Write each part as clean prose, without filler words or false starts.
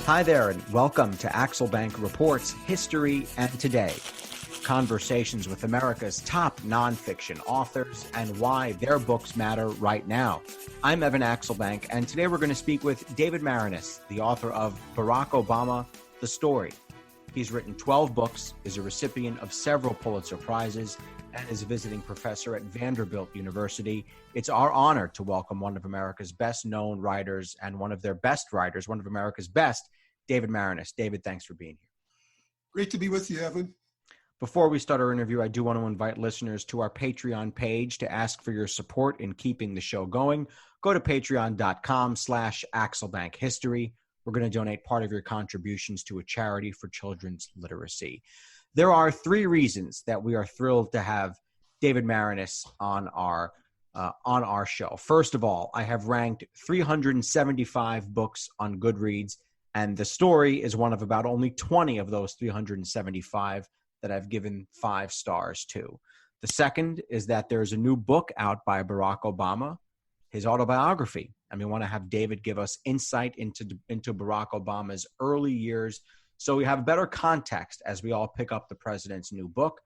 Hi there, and welcome to Axelbank Reports History and Today. Conversations with America's top nonfiction authors and why their books matter right now. I'm Evan Axelbank, and today we're going to speak with David Maraniss, the author of Barack Obama, The Story. He's written 12 books, is a recipient of several Pulitzer Prizes, and is a visiting professor at Vanderbilt University. It's our honor to welcome one of America's best-known writers and one of their best writers, one of America's best, David Maraniss. David, thanks for being here. Great to be with you, Evan. Before we start our interview, I do want to invite listeners to our Patreon page to ask for your support in keeping the show going. Go to patreon.com/AxelbankHistory. We're going to donate part of your contributions to a charity for children's literacy. There are three reasons that we are thrilled to have David Maraniss on our show. First of all, I have ranked 375 books on Goodreads, and The Story is one of about only 20 of those 375 that I've given 5 stars to. The second is that there's a new book out by Barack Obama, his autobiography. And we want to have David give us insight into Barack Obama's early years so we have better context as we all pick up the president's new book.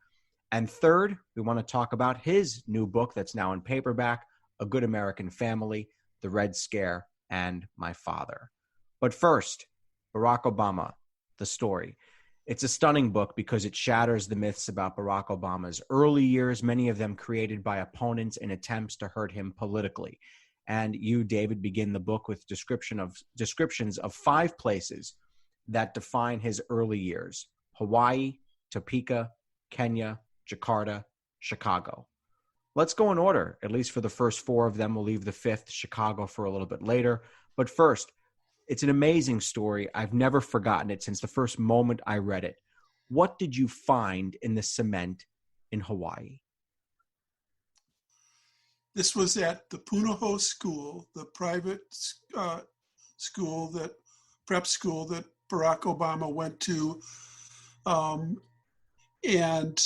And third, we want to talk about his new book that's now in paperback, A Good American Family, The Red Scare, and My Father. But first, Barack Obama, The Story. It's a stunning book because it shatters the myths about Barack Obama's early years, many of them created by opponents in attempts to hurt him politically. And you, David, begin the book with descriptions of 5 places that define his early years: Hawaii, Topeka, Kenya, Jakarta, Chicago. Let's go in order, at least for the first 4 of them. We'll leave the 5th, Chicago, for a little bit later. But first, it's an amazing story. I've never forgotten it since the first moment I read it. What did you find in the cement in Hawaii? This was at the Punahou School, the private prep school that Barack Obama went to. And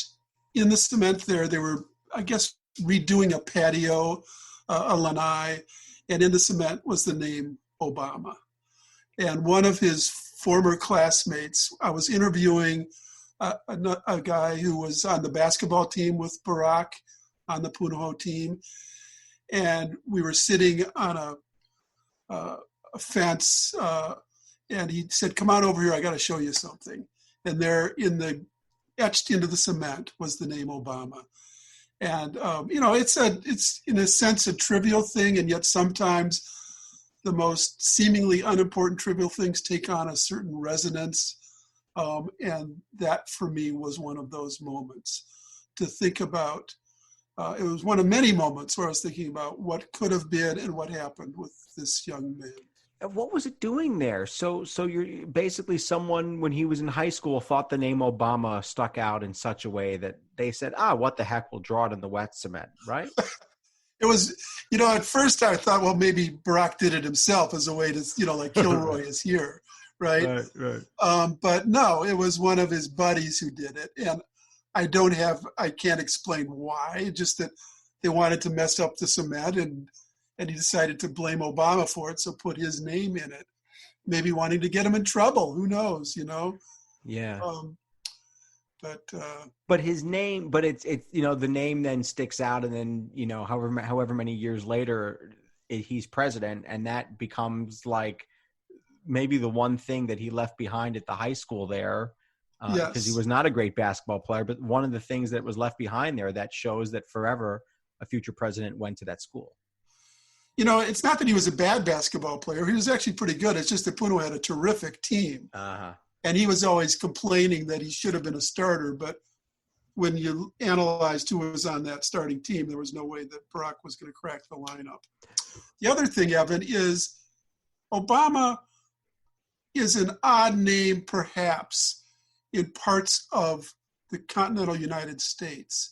in the cement there, they were, I guess, redoing a patio, a lanai, and in the cement was the name Obama. And one of his former classmates, I was interviewing a guy who was on the basketball team with Barack, on the Punahou team. And we were sitting on a fence, and he said, "Come on over here, I got to show you something." And there, etched into the cement was the name Obama. And, it's in a sense a trivial thing, and yet sometimes the most seemingly unimportant trivial things take on a certain resonance. And that for me was one of those moments to think about. It was one of many moments where I was thinking about what could have been and what happened with this young man. And what was it doing there? So you're basically someone, when he was in high school, thought the name Obama stuck out in such a way that they said, what the heck, we'll draw it in the wet cement, right? It was, at first I thought, well, maybe Barack did it himself as a way to, like Kilroy is here, right? Right. But no, it was one of his buddies who did it. And I can't explain why, just that they wanted to mess up the cement and he decided to blame Obama for it, so put his name in it. Maybe wanting to get him in trouble, who knows, Yeah. But his name, it's the name then sticks out, and then however many years later he's president, and that becomes like maybe the one thing that he left behind at the high school there, because he was not a great basketball player, but one of the things that was left behind there that shows that forever a future president went to that school. It's not that he was a bad basketball player. He was actually pretty good. It's just that Punahou had a terrific team. Uh-huh. And he was always complaining that he should have been a starter. But when you analyzed who was on that starting team, there was no way that Barack was going to crack the lineup. The other thing, Evan, is Obama is an odd name, perhaps, in parts of the continental United States.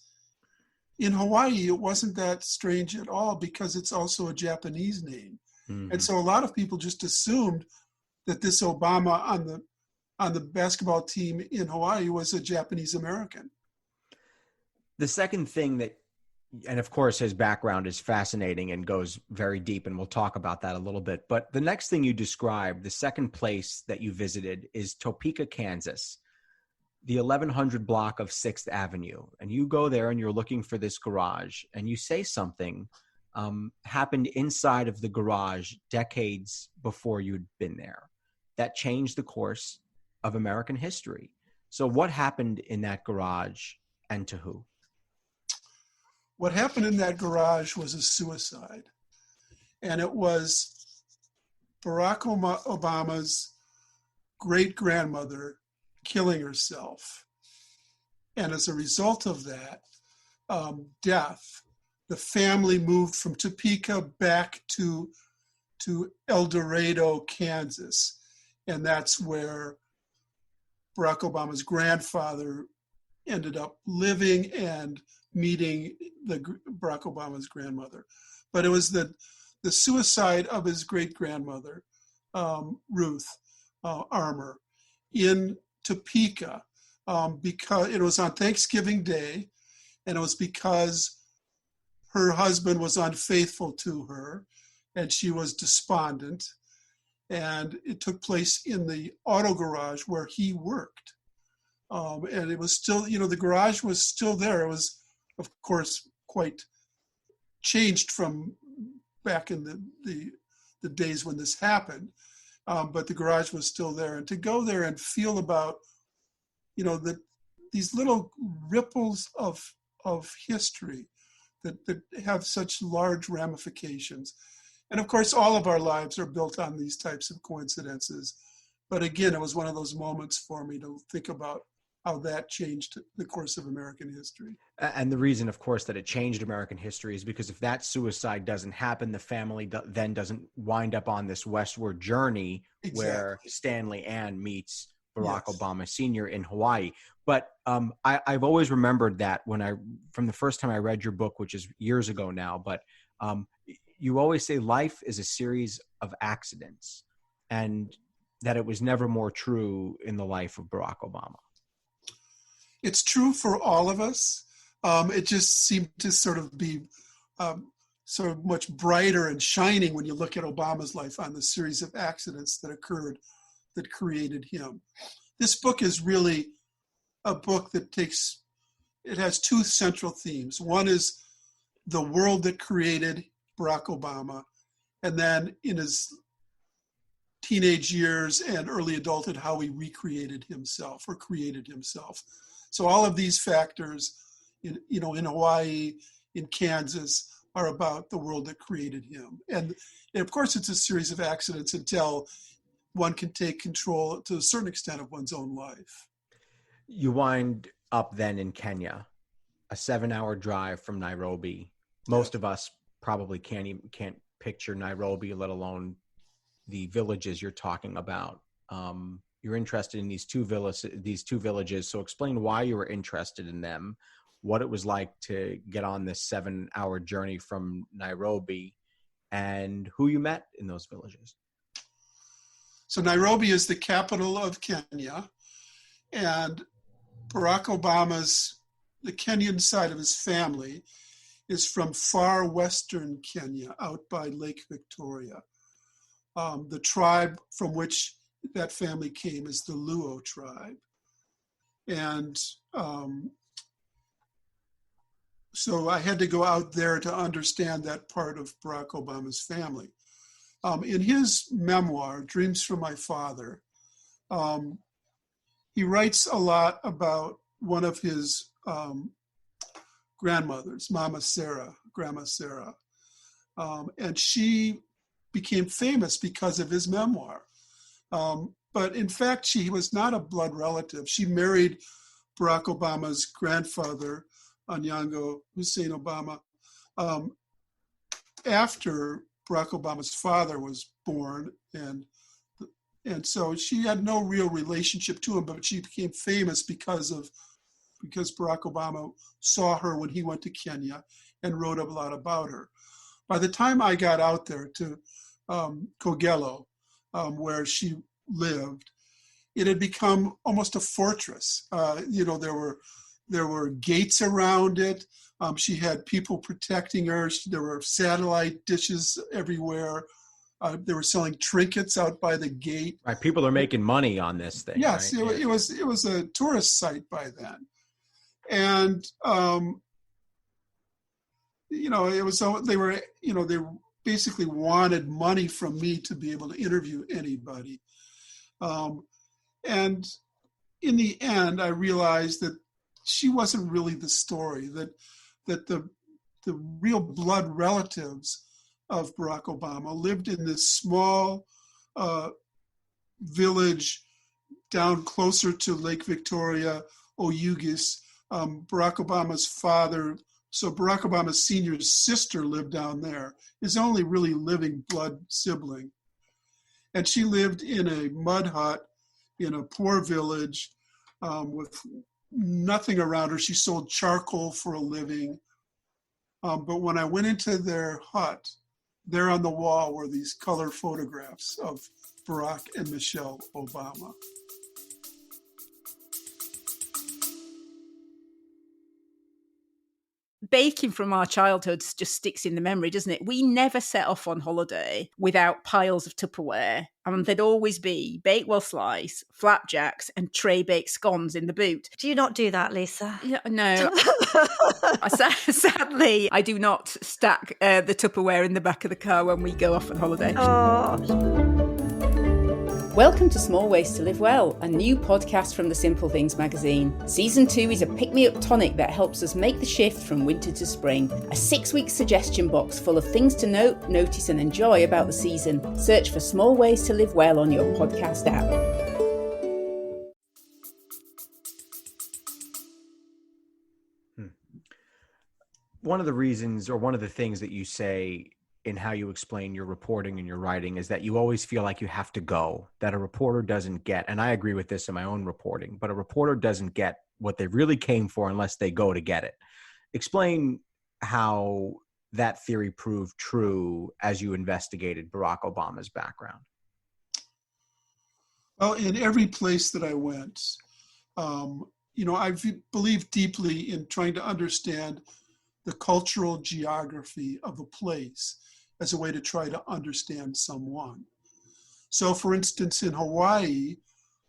In Hawaii, it wasn't that strange at all because it's also a Japanese name. Mm-hmm. And so a lot of people just assumed that this Obama on the basketball team in Hawaii was a Japanese American. The second thing that And of course, his background is fascinating and goes very deep, and we'll talk about that a little bit. But the next thing you described, the second place that you visited, is Topeka, Kansas, the 1100 block of 6th Avenue. And you go there and you're looking for this garage, and you say something happened inside of the garage decades before you'd been there that changed the course of American history. So what happened in that garage, and to who? What happened in that garage was a suicide. And it was Barack Obama's great-grandmother killing herself. And as a result of that death, the family moved from Topeka back to El Dorado, Kansas. And that's where Barack Obama's grandfather ended up living and meeting Barack Obama's grandmother. But it was the suicide of his great-grandmother, Ruth Armour, in Topeka, because it was on Thanksgiving Day, and it was because her husband was unfaithful to her, and she was despondent. And it took place in the auto garage where he worked. And it was still, the garage was still there. It was, of course, quite changed from back in the days when this happened. But the garage was still there. And to go there and feel about, these little ripples of history that have such large ramifications. And of course, all of our lives are built on these types of coincidences. But again, it was one of those moments for me to think about how that changed the course of American history. And the reason, of course, that it changed American history is because if that suicide doesn't happen, the family then doesn't wind up on this westward journey. Exactly. Where Stanley Ann meets Barack Obama Sr. in Hawaii. But I've always remembered that from the first time I read your book, which is years ago now, but you always say life is a series of accidents, and that it was never more true in the life of Barack Obama. It's true for all of us. It just seemed to sort of be so much brighter and shining when you look at Obama's life on the series of accidents that occurred that created him. This book is really a book that it has two central themes. One is the world that created Barack Obama, and then in his teenage years and early adulthood, how he recreated himself or created himself. So all of these factors in Hawaii, in Kansas, are about the world that created him. And of course, it's a series of accidents until one can take control to a certain extent of one's own life. You wind up then in Kenya, a 7-hour drive from Nairobi. Most of us probably can't picture Nairobi, let alone the villages you're talking about. You're interested in these two villages. So explain why you were interested in them, what it was like to get on this 7-hour journey from Nairobi, and who you met in those villages. So Nairobi is the capital of Kenya, and Barack Obama's, the Kenyan side of his family is from far western Kenya, out by Lake Victoria. The tribe from which that family came is the Luo tribe. And so I had to go out there to understand that part of Barack Obama's family. In his memoir, Dreams from My Father, he writes a lot about one of his grandmothers, Grandma Sarah. And she became famous because of his memoir. But in fact, she was not a blood relative. She married Barack Obama's grandfather, Onyango Hussein Obama, after Barack Obama's father was born. And so she had no real relationship to him, but she became famous because Barack Obama saw her when he went to Kenya and wrote a lot about her. By the time I got out there to Kogelo, where she lived, it had become almost a fortress. There were There were gates around it. She had people protecting her. There were satellite dishes everywhere. They were selling trinkets out by the gate. Right, people are making money on this thing. Yes, right? it was a tourist site by then, and they basically wanted money from me to be able to interview anybody, and in the end, I realized that she wasn't really the story. That the real blood relatives of Barack Obama lived in this small village down closer to Lake Victoria, Oyugis. Barack Obama's father, so Barack Obama's senior's sister lived down there, his only really living blood sibling. And she lived in a mud hut in a poor village with nothing around her. She sold charcoal for a living. But when I went into their hut, there on the wall were these color photographs of Barack and Michelle Obama. Baking from our childhoods just sticks in the memory, doesn't it? We never set off on holiday without piles of Tupperware. And there'd always be Bakewell slice, flapjacks, and tray baked scones in the boot. Do you not do that, Lisa? Yeah, no. Sadly, I do not stack the Tupperware in the back of the car when we go off on holiday. Oh. Welcome to Small Ways to Live Well, a new podcast from the Simple Things magazine. Season 2 is a pick-me-up tonic that helps us make the shift from winter to spring. A 6-week suggestion box full of things to note, notice and enjoy about the season. Search for Small Ways to Live Well on your podcast app. One of the reasons, or one of the things that you say in how you explain your reporting and your writing, is that you always feel like you have to go, that a reporter doesn't get, and I agree with this in my own reporting, but a reporter doesn't get what they really came for unless they go to get it. Explain how that theory proved true as you investigated Barack Obama's background. Well, in every place that I went, I believe deeply in trying to understand the cultural geography of a place as a way to try to understand someone. So for instance, in Hawaii,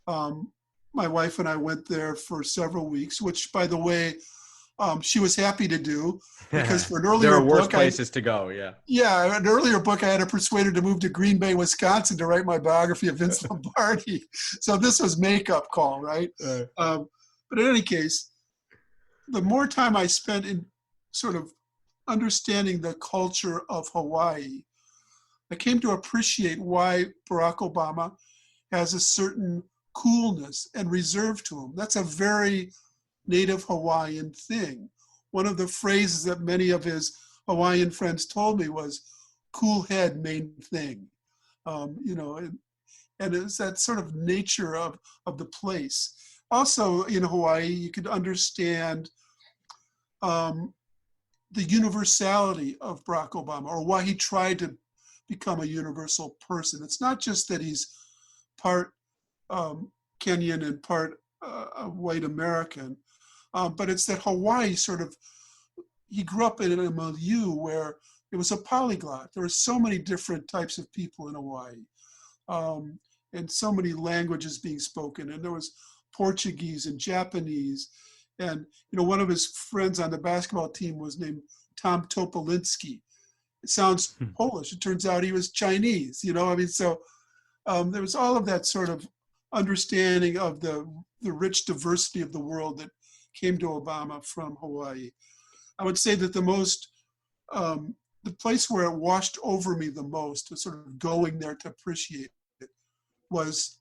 my wife and I went there for several weeks, which by the way, she was happy to do, because for an earlier there are worse book, places to go, yeah. Yeah, an earlier book, I had to persuade her to move to Green Bay, Wisconsin to write my biography of Vince Lombardi. So this was makeup call, right? But in any case, the more time I spent in sort of understanding the culture of Hawaii, I came to appreciate why Barack Obama has a certain coolness and reserve to him. That's a very native Hawaiian thing. One of the phrases that many of his Hawaiian friends told me was, cool head, main thing. And it's that sort of nature of the place. Also in Hawaii, you could understand the universality of Barack Obama, or why he tried to become a universal person. It's not just that he's part Kenyan and part white American, but it's that Hawaii he grew up in a milieu where it was a polyglot. There were so many different types of people in Hawaii, and so many languages being spoken. And there was Portuguese and Japanese. And, one of his friends on the basketball team was named Tom Topolinski. It sounds Polish. It turns out he was Chinese, so there was all of that sort of understanding of the rich diversity of the world that came to Obama from Hawaii. I would say that the place where it washed over me the most, was sort of going there to appreciate it, was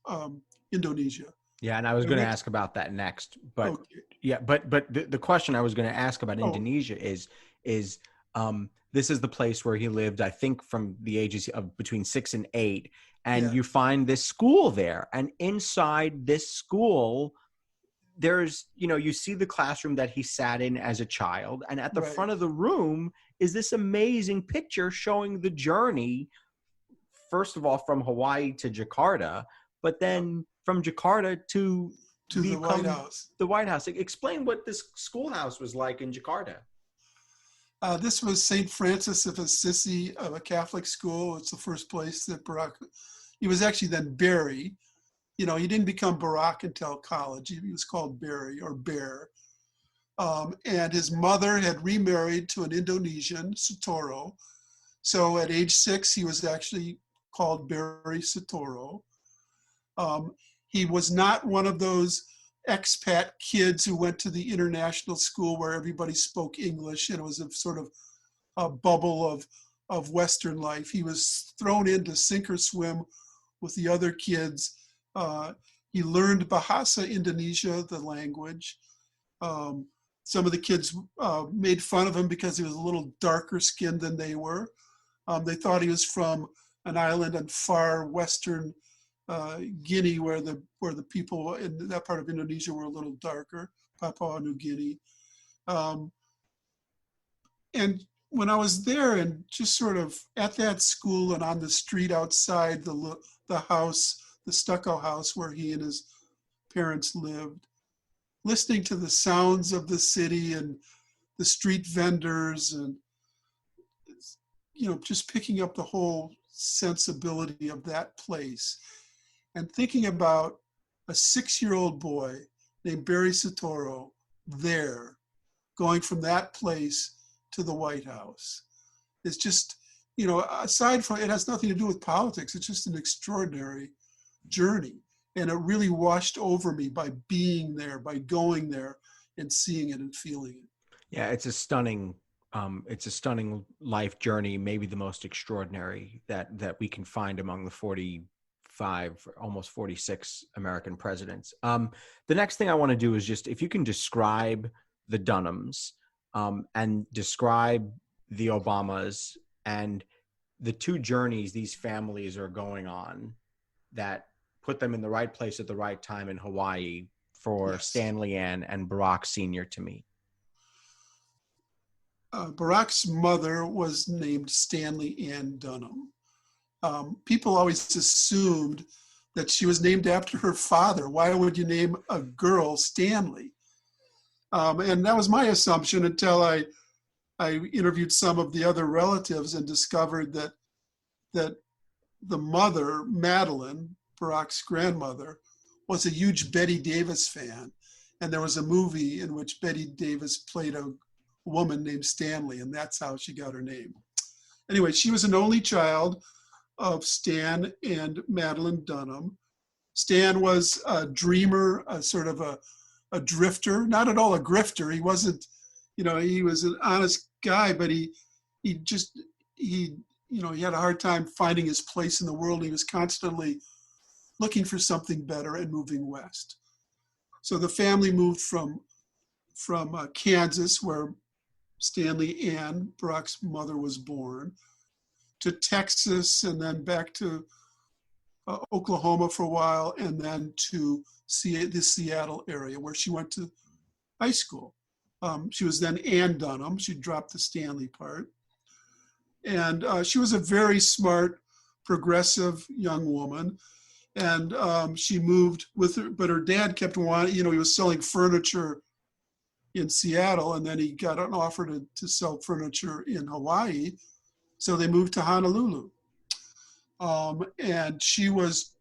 Indonesia. Yeah, and I was going to ask about that next, but okay. Yeah, but the question I was going to ask about Indonesia is this is the place where he lived, I think, from the ages of between 6 and 8, and you find this school there, and inside this school, there's, you see the classroom that he sat in as a child, and at the front of the room is this amazing picture showing the journey, first of all, from Hawaii to Jakarta, but then from Jakarta to to the White House. The White House. Explain what this schoolhouse was like in Jakarta. This was St. Francis of Assisi, of a Catholic school. It's the first place that Barack, he was actually then Barry. He didn't become Barack until college. He was called Barry or Bear. And his mother had remarried to an Indonesian, Sutoro. So at age 6, he was actually called Barry Sutoro. He was not one of those expat kids who went to the international school where everybody spoke English and it was a sort of a bubble of Western life. He was thrown in to sink or swim with the other kids. He learned Bahasa Indonesia, the language. Some of the kids made fun of him because he was a little darker skinned than they were. They thought he was from an island in far western Guinea, where the people in that part of Indonesia were a little darker, Papua New Guinea. And when I was there and just sort of at that school and on the street outside the house, the stucco house where he and his parents lived, listening to the sounds of the city and the street vendors and, just picking up the whole sensibility of that place and thinking about a 6-year-old boy named Barry Sutoro there, going from that place to the White House. It's just, aside from, it has nothing to do with politics. It's just an extraordinary journey. And it really washed over me by being there, by going there and seeing it and feeling it. Yeah, it's a stunning life journey, maybe the most extraordinary that we can find among the 45, almost 46 American presidents. The next thing I want to do is just, if you can describe the Dunhams and describe the Obamas and the two journeys these families are going on that put them in the right place at the right time in Hawaii for yes. Stanley Ann and Barack Sr. to meet. Barack's mother was named Stanley Ann Dunham. People always assumed that she was named after her father. Why would you name a girl Stanley? And that was my assumption until I interviewed some of the other relatives and discovered that the mother, Madeline, Barack's grandmother, was a huge Bette Davis fan. And there was a movie in which Bette Davis played a woman named Stanley, and that's how she got her name. Anyway, she was an only child of Stan and Madeline Dunham. Stan was a dreamer, a sort of a drifter, not at all a grifter. He wasn't, he was an honest guy, but he had a hard time finding his place in the world. He was constantly looking for something better and moving west. So the family moved from Kansas, where Stanley Ann, Barack's mother, was born, to Texas, and then back to Oklahoma for a while, and then to the Seattle area where she went to high school. She was then Ann Dunham. She dropped the Stanley part. And she was a very smart, progressive young woman. And she moved with her, but her dad kept wanting, he was selling furniture in Seattle, and then he got an offer to sell furniture in Hawaii. So they moved to Honolulu. And she was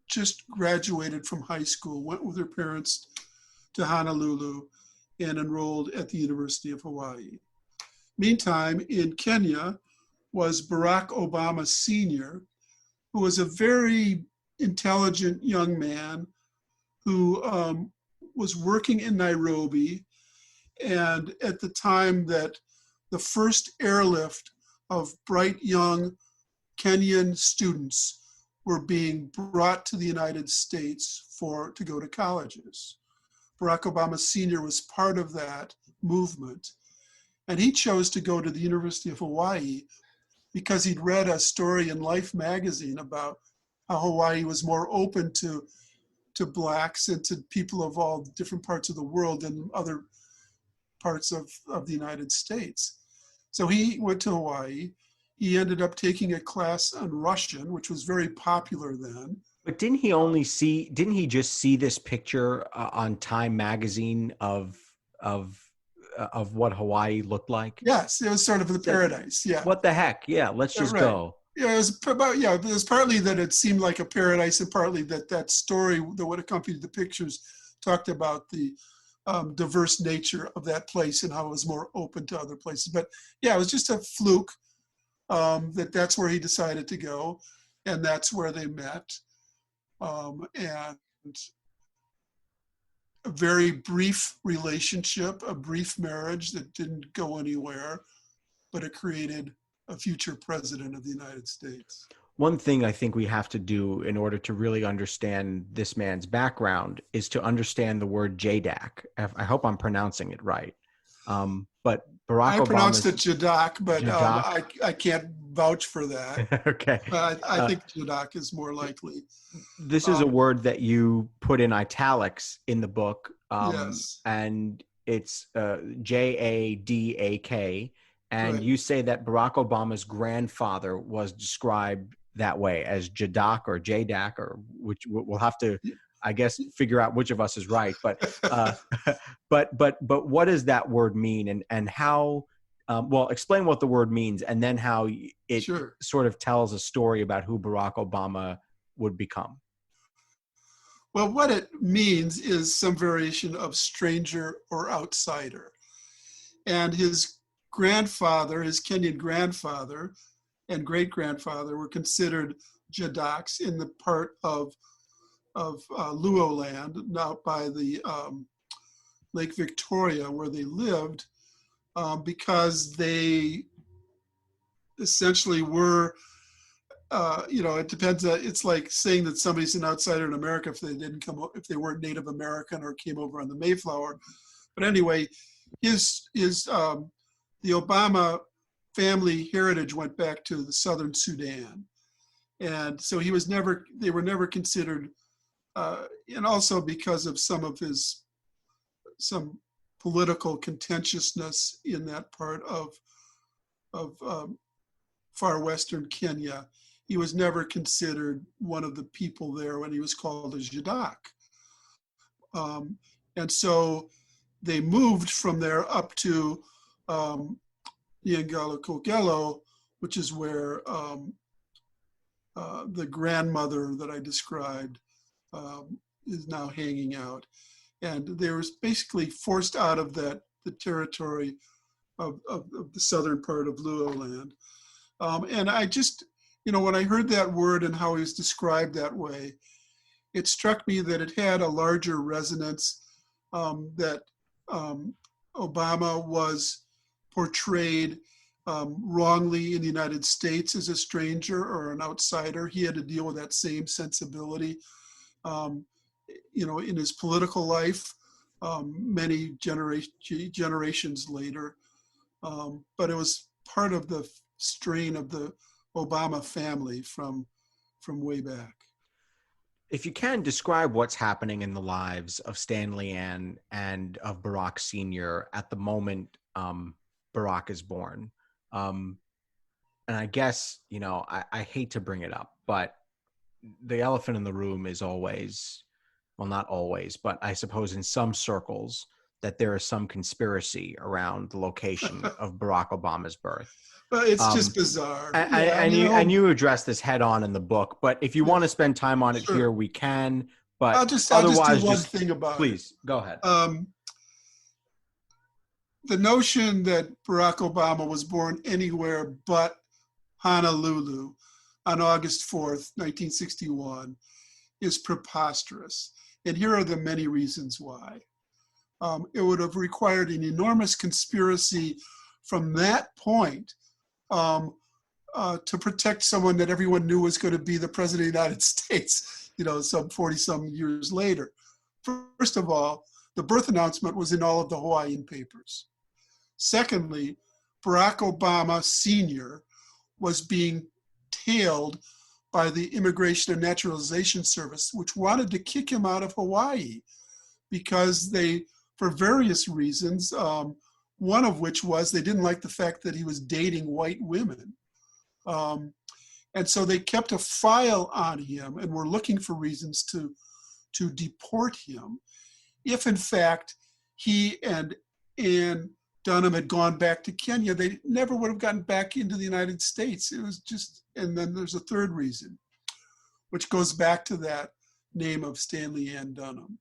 just graduated from high school, went with her parents to Honolulu and enrolled at the University of Hawaii. Meantime, in Kenya was Barack Obama Sr., who was a very intelligent young man who was working in Nairobi. And at the time that the first airlift of bright young Kenyan students were being brought to the United States to go to colleges. Barack Obama Sr. was part of that movement. And he chose to go to the University of Hawaii because he'd read a story in Life magazine about how Hawaii was more open to Blacks and to people of all different parts of the world than other parts of the United States. So he went to Hawaii. He ended up taking a class on Russian, which was very popular then. But didn't he just see this picture on Time magazine of what Hawaii looked like? Yes, it was sort of the paradise. Yeah. What the heck? Yeah, let's just right. go. Yeah, it was partly that it seemed like a paradise, and partly that story that would accompany the pictures talked about the diverse nature of that place and how it was more open to other places. But yeah, it was just a fluke that's where he decided to go, and that's where they met. And a very brief relationship, a brief marriage that didn't go anywhere, but it created a future president of the United States. One thing I think we have to do in order to really understand this man's background is to understand the word JDAC. I hope I'm pronouncing it right. But Barack Obama. I pronounced it Jadak, but Jadak? I can't vouch for that. Okay. I think Jadak is more likely. This is a word that you put in italics in the book. Yes. And it's JADAK. And Right. you say that Barack Obama's grandfather was described that way as Jadak or JDAC, or which we'll have to, I guess, figure out which of us is right. But but what does that word mean, and how? Well, explain what the word means, and then how it Sure. sort of tells a story about who Barack Obama would become. Well, what it means is some variation of stranger or outsider. And his grandfather, his Kenyan grandfather and great-grandfather were considered Jadaks in the part of Luo land, out by the Lake Victoria where they lived, because they essentially were, it depends. It's like saying that somebody's an outsider in America if they weren't Native American or came over on the Mayflower. But anyway, the Obama family heritage went back to the southern Sudan. And so they were never considered, and also because of some political contentiousness in that part of far western Kenya, he was never considered one of the people there when he was called a Jadak. And so they moved from there up to Kogelo, which is where the grandmother that I described is now hanging out. And they were basically forced out of the territory of the southern part of Luo land. And I just, when I heard that word and how he was described that way, it struck me that it had a larger resonance, that Obama was portrayed wrongly in the United States as a stranger or an outsider. He had to deal with that same sensibility, in his political life, many generations later. But it was part of the strain of the Obama family from way back. If you can, describe what's happening in the lives of Stanley Ann and of Barack Sr. at the moment Barack is born. And I guess, I hate to bring it up, but the elephant in the room is always, well, not always, but I suppose in some circles, that there is some conspiracy around the location of Barack Obama's birth. But it's just bizarre. And you address this head on in the book, but if you want to spend time on it here, we can. But I'll just otherwise, do one thing about please, go ahead. The notion that Barack Obama was born anywhere but Honolulu on August 4th, 1961 is preposterous. And here are the many reasons why. It would have required an enormous conspiracy from that point to protect someone that everyone knew was going to be the president of the United States, some 40-some years later. First of all, the birth announcement was in all of the Hawaiian papers. Secondly, Barack Obama Sr. was being tailed by the Immigration and Naturalization Service, which wanted to kick him out of Hawaii because they, for various reasons, one of which was they didn't like the fact that he was dating white women. And so they kept a file on him and were looking for reasons to deport him. If in fact he and Ann Dunham had gone back to Kenya, they never would have gotten back into the United States. It was just, and then there's a third reason, which goes back to that name of Stanley Ann Dunham.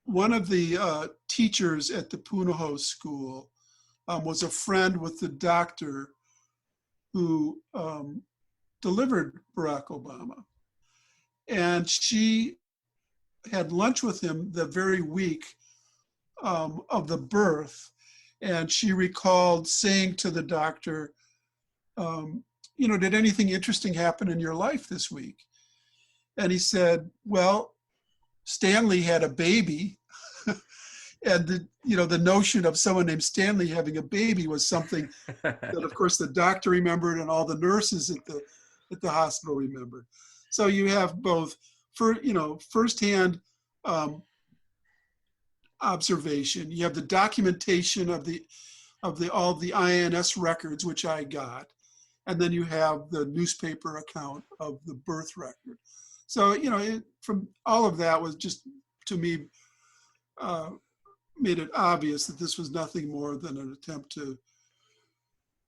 One of the teachers at the Punahou School was a friend with the doctor who delivered Barack Obama. And she had lunch with him the very week of the birth. And she recalled saying to the doctor, did anything interesting happen in your life this week? And he said, well, Stanley had a baby. And the notion of someone named Stanley having a baby was something that, of course, the doctor remembered and all the nurses at the hospital remembered. So you have both, firsthand observation. You have the documentation of all the INS records, which I got, and then you have the newspaper account of the birth record. So from all of that was just, to me, made it obvious that this was nothing more than an attempt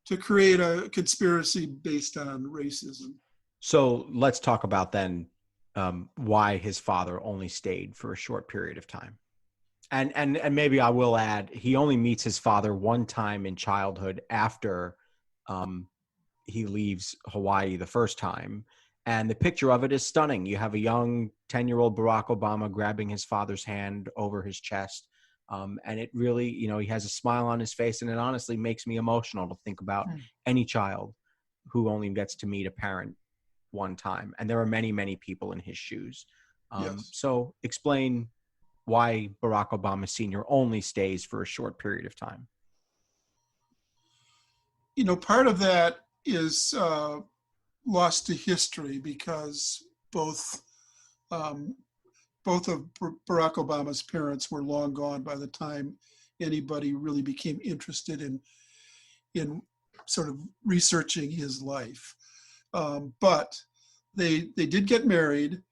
to create a conspiracy based on racism. So let's talk about then why his father only stayed for a short period of time. And maybe I will add, he only meets his father one time in childhood after he leaves Hawaii the first time. And the picture of it is stunning. You have a young 10-year-old Barack Obama grabbing his father's hand over his chest. And it really, he has a smile on his face, and it honestly makes me emotional to think about any child who only gets to meet a parent one time. And there are many, many people in his shoes. Yes. So explain why Barack Obama Sr. only stays for a short period of time. Part of that is lost to history because both of Barack Obama's parents were long gone by the time anybody really became interested in sort of researching his life. But they did get married,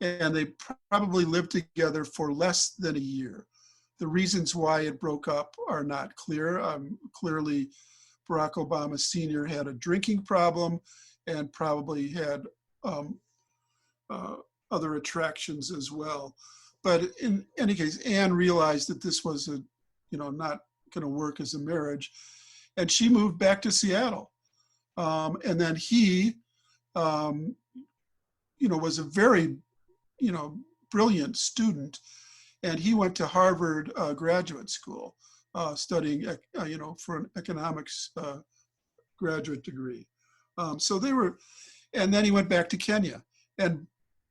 and they probably lived together for less than a year. The reasons why it broke up are not clear. Clearly, Barack Obama Sr. had a drinking problem and probably had other attractions as well. But in any case, Anne realized that this was not going to work as a marriage, and she moved back to Seattle. And then he, was a very, brilliant student, and he went to Harvard graduate school, studying, for an economics graduate degree. So they were, and then he went back to Kenya, and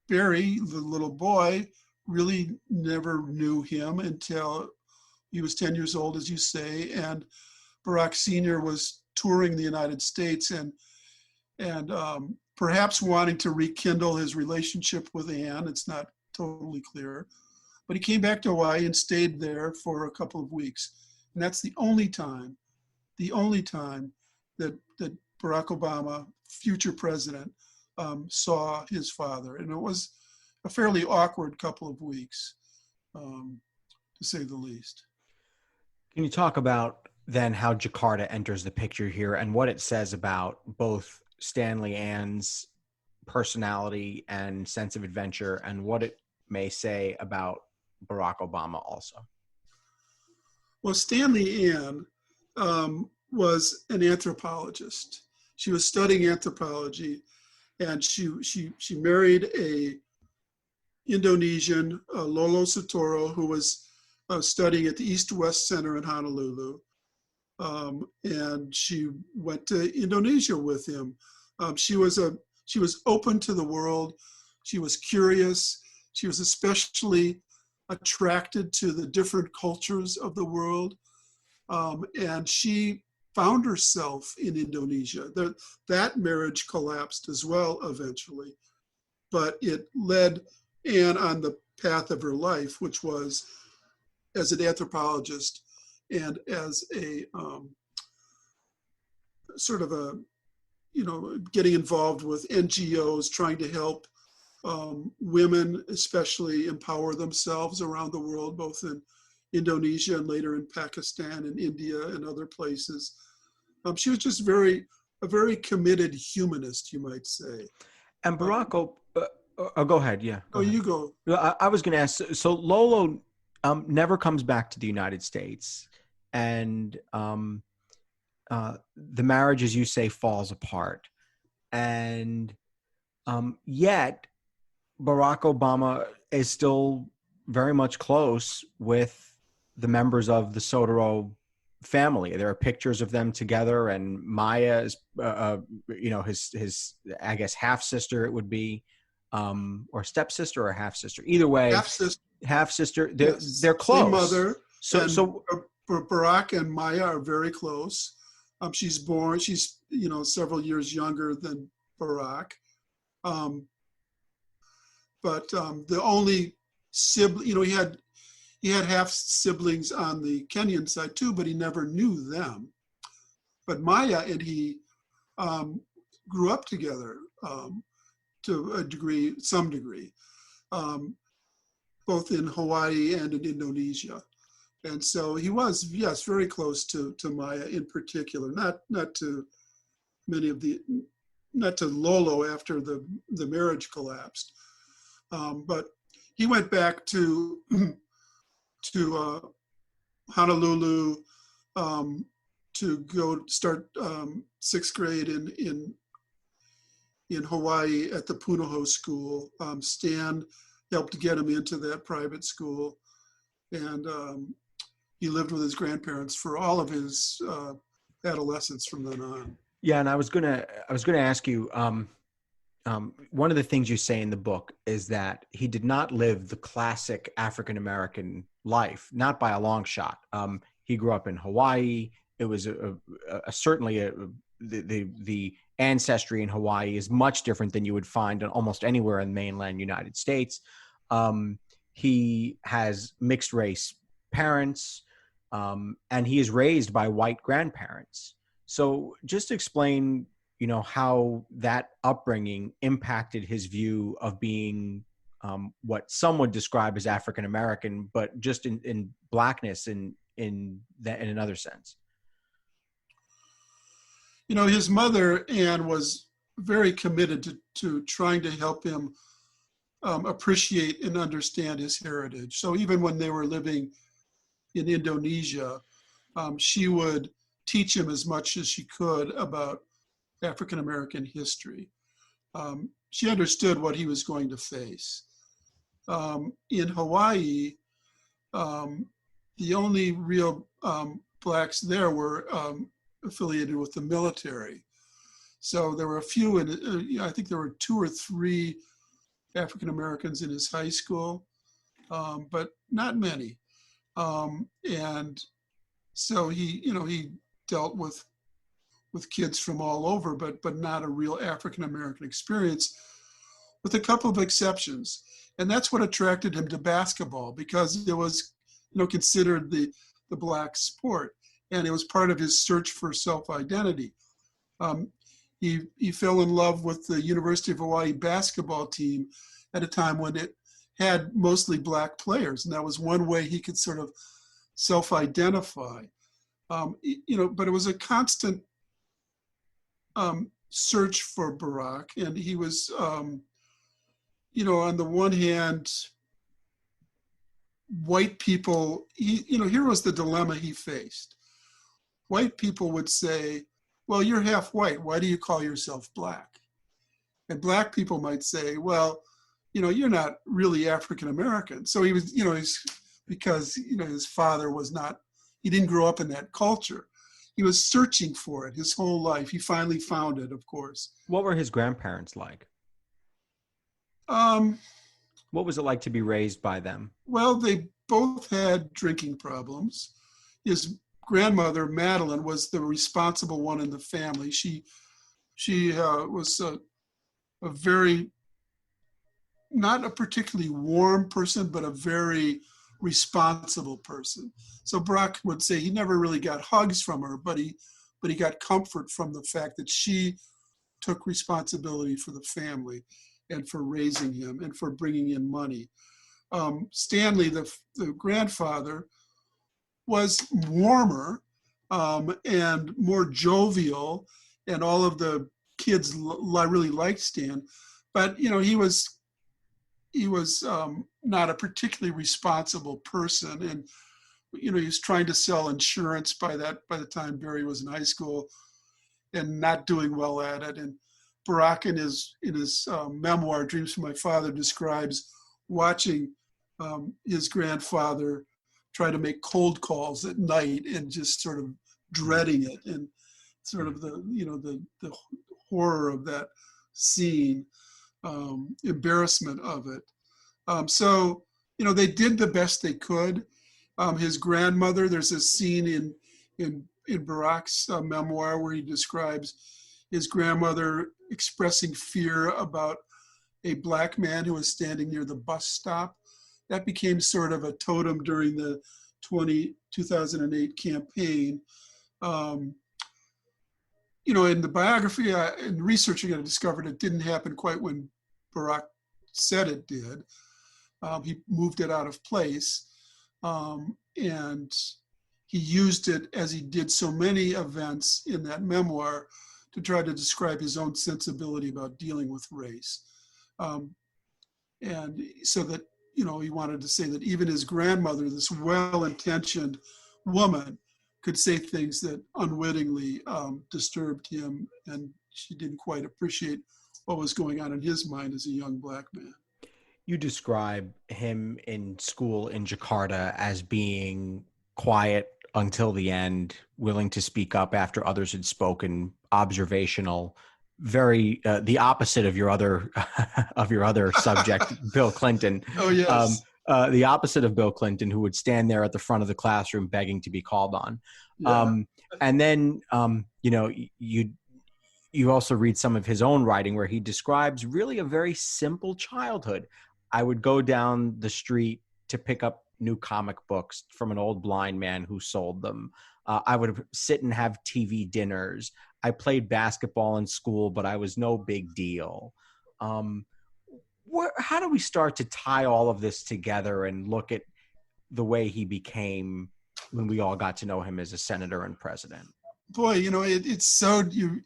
Barry, the little boy, really never knew him until he was 10 years old, as you say, and Barack Sr. was touring the United States and perhaps wanting to rekindle his relationship with Anne. It's not totally clear, but he came back to Hawaii and stayed there for a couple of weeks. And that's the only time that Barack Obama, future president, saw his father. And it was a fairly awkward couple of weeks, to say the least. Can you talk about then how Jakarta enters the picture here and what it says about both Stanley Ann's personality and sense of adventure, and what it may say about Barack Obama also? Well, Stanley Ann was an anthropologist. She was studying anthropology, and she married a Indonesian, Lolo Sotoro, who was studying at the East-West Center in Honolulu. And she went to Indonesia with him. She was open to the world. She was curious. She was especially attracted to the different cultures of the world. And she found herself in Indonesia. That marriage collapsed as well eventually, but it led Anne on the path of her life, which was as an anthropologist and as a sort of a getting involved with NGOs, trying to help women especially empower themselves around the world, both in Indonesia and later in Pakistan and India and other places. She was just a very committed humanist, you might say. And Barack, go ahead. Yeah. Go ahead. You go. I was going to ask, so Lolo never comes back to the United States, and the marriage, as you say, falls apart. And yet Barack Obama is still very much close with the members of the Sotero family. There are pictures of them together, and Maya is, his I guess half sister it would be, or stepsister or half sister. Either way, half sister. They're close. Same mother. So Barack and Maya are very close. She's several years younger than Barack. But the only sibling, he had half siblings on the Kenyan side too, but he never knew them. But Maya and he grew up together to some degree, both in Hawaii and in Indonesia. And so he was, yes, very close to Maya in particular, not to Lolo after the marriage collapsed. But he went back to Honolulu to go start sixth grade in Hawaii at the Punahou School. Stan helped get him into that private school, and he lived with his grandparents for all of his adolescence from then on. Yeah, and I was gonna ask you. One of the things you say in the book is that he did not live the classic African-American life, not by a long shot. He grew up in Hawaii. It was certainly the ancestry in Hawaii is much different than you would find almost anywhere in the mainland United States. He has mixed race parents, and he is raised by white grandparents. So just explain, how that upbringing impacted his view of being what some would describe as African American, but just in blackness in another sense. His mother, Anne, was very committed to trying to help him appreciate and understand his heritage. So even when they were living in Indonesia, she would teach him as much as she could about African American history. She understood what he was going to face. In Hawaii, the only real blacks there were affiliated with the military. So there were a few, I think there were 2 or 3 African Americans in his high school, but not many. And so he dealt with kids from all over, but not a real African American experience, with a couple of exceptions. And that's what attracted him to basketball, because it was, considered the black sport, and it was part of his search for self-identity. He fell in love with the University of Hawaii basketball team at a time when it had mostly black players, and that was one way he could sort of self-identify. But it was a constant search for Barack, and he was, on the one hand, white people, here was the dilemma he faced. White people would say, well, you're half white, why do you call yourself black? And black people might say, well, you're not really African American. So he was, because his father was not, he didn't grow up in that culture. He was searching for it his whole life. He finally found it, of course. What were his grandparents like? What was it like to be raised by them? Well, they both had drinking problems. His grandmother, Madeline, was the responsible one in the family. She was a very, not a particularly warm person, but a very responsible person. So Barack would say he never really got hugs from her, but he got comfort from the fact that she took responsibility for the family and for raising him and for bringing in money. Stanley, the grandfather, was warmer and more jovial, and all of the kids really liked Stan. But he was not a particularly responsible person, and he was trying to sell insurance by the time Barry was in high school, and not doing well at it. And Barack, in his memoir Dreams from My Father, describes watching his grandfather try to make cold calls at night and just sort of dreading it, and sort of the horror of that scene, embarrassment of it. So they did the best they could. His grandmother, there's a scene in Barack's memoir where he describes his grandmother expressing fear about a black man who was standing near the bus stop. That became sort of a totem during the 2008 campaign. In the biography, in researching it, I discovered it didn't happen quite when Barack said it did. He moved it out of place, and he used it, as he did so many events in that memoir, to try to describe his own sensibility about dealing with race. And so that, he wanted to say that even his grandmother, this well-intentioned woman, could say things that unwittingly disturbed him, and she didn't quite appreciate what was going on in his mind as a young black man. You describe him in school in Jakarta as being quiet until the end, willing to speak up after others had spoken, observational, very the opposite of your other subject, Bill Clinton. Oh yes. The opposite of Bill Clinton, who would stand there at the front of the classroom begging to be called on. Yeah. And then you also read some of his own writing where he describes really a very simple childhood. I would go down the street to pick up new comic books from an old blind man who sold them. I would sit and have TV dinners. I played basketball in school, but I was no big deal. How do we start to tie all of this together and look at the way he became when we all got to know him as a senator and president? Boy, it's so,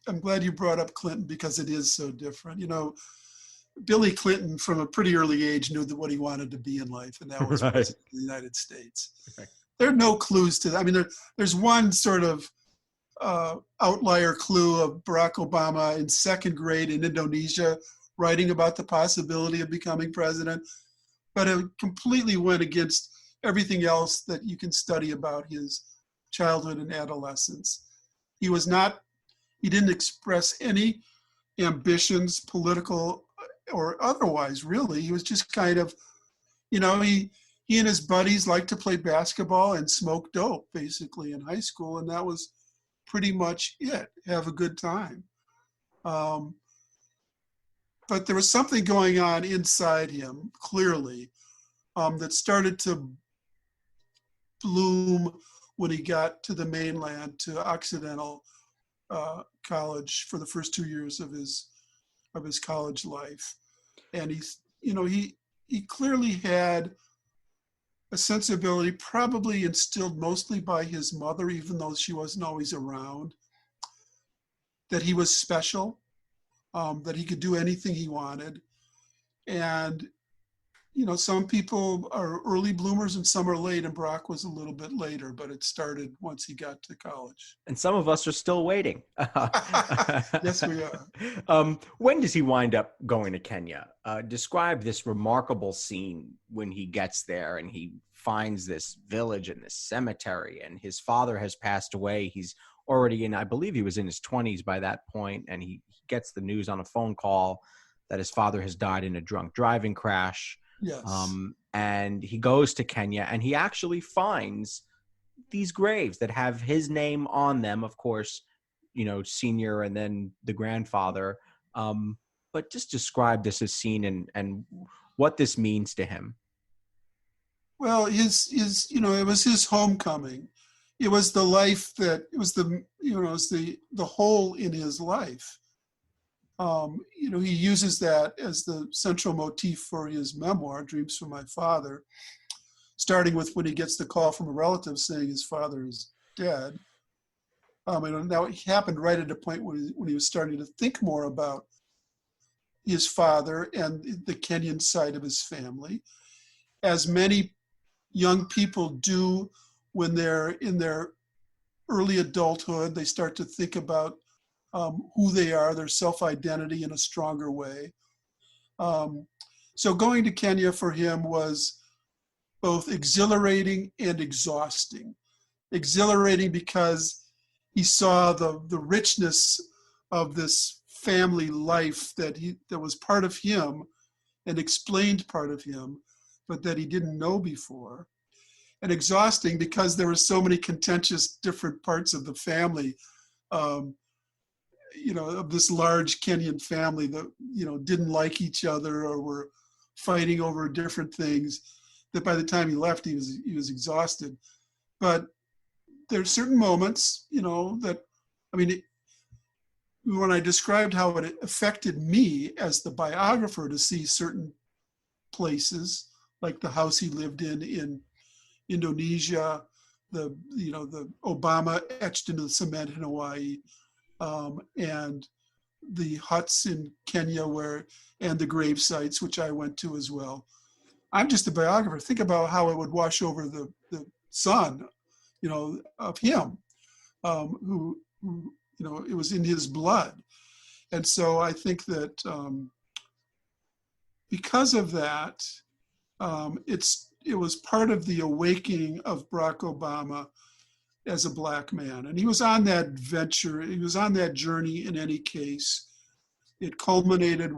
I'm glad you brought up Clinton, because it is so different. Billy Clinton, from a pretty early age, knew what he wanted to be in life, and that was right. President of the United States. Right. There are no clues to that. I mean, there's one sort of outlier clue of Barack Obama in second grade in Indonesia writing about the possibility of becoming president, but it completely went against everything else that you can study about his childhood and adolescence. He didn't express any ambitions, political or otherwise, really. He was just kind of, he and his buddies liked to play basketball and smoke dope, basically, in high school, and that was pretty much it. Have a good time. But there was something going on inside him, clearly, that started to bloom when he got to the mainland, to Occidental College, for the first 2 years of his college life. And he clearly had a sensibility, probably instilled mostly by his mother, even though she wasn't always around, that he was special, that he could do anything he wanted. And, some people are early bloomers and some are late, and Barack was a little bit later, but it started once he got to college. And some of us are still waiting. Yes, we are. When does he wind up going to Kenya? Describe this remarkable scene when he gets there and he finds this village and this cemetery, and his father has passed away. He's already I believe he was in his 20s by that point, and he gets the news on a phone call that his father has died in a drunk driving crash. Yes. And he goes to Kenya, and he actually finds these graves that have his name on them, of course, senior and then the grandfather. But just describe this as scene and what this means to him. Well, it was his homecoming. It was the life it was the hole in his life. He uses that as the central motif for his memoir, Dreams from My Father, starting with when he gets the call from a relative saying his father is dead. And now it happened right at a point when he was starting to think more about his father and the Kenyan side of his family, as many young people do when they're in their early adulthood. They start to think about who they are, their self-identity in a stronger way. So going to Kenya for him was both exhilarating and exhausting. Exhilarating because he saw the richness of this family life that was part of him and explained part of him, but that he didn't know before. And exhausting because there were so many contentious different parts of the family, of this large Kenyan family that, didn't like each other or were fighting over different things, that by the time he left, he was exhausted. But there's certain moments, when I described how it affected me as the biographer to see certain places, like the house he lived in Indonesia, the Obama etched into the cement in Hawaii, and the huts in Kenya and the grave sites, which I went to as well. I'm just a biographer. Think about how it would wash over the son, of him, who it was in his blood. And so I think that because of that, it was part of the awakening of Barack Obama as a Black man. And he was on that venture, he was on that journey in any case. It culminated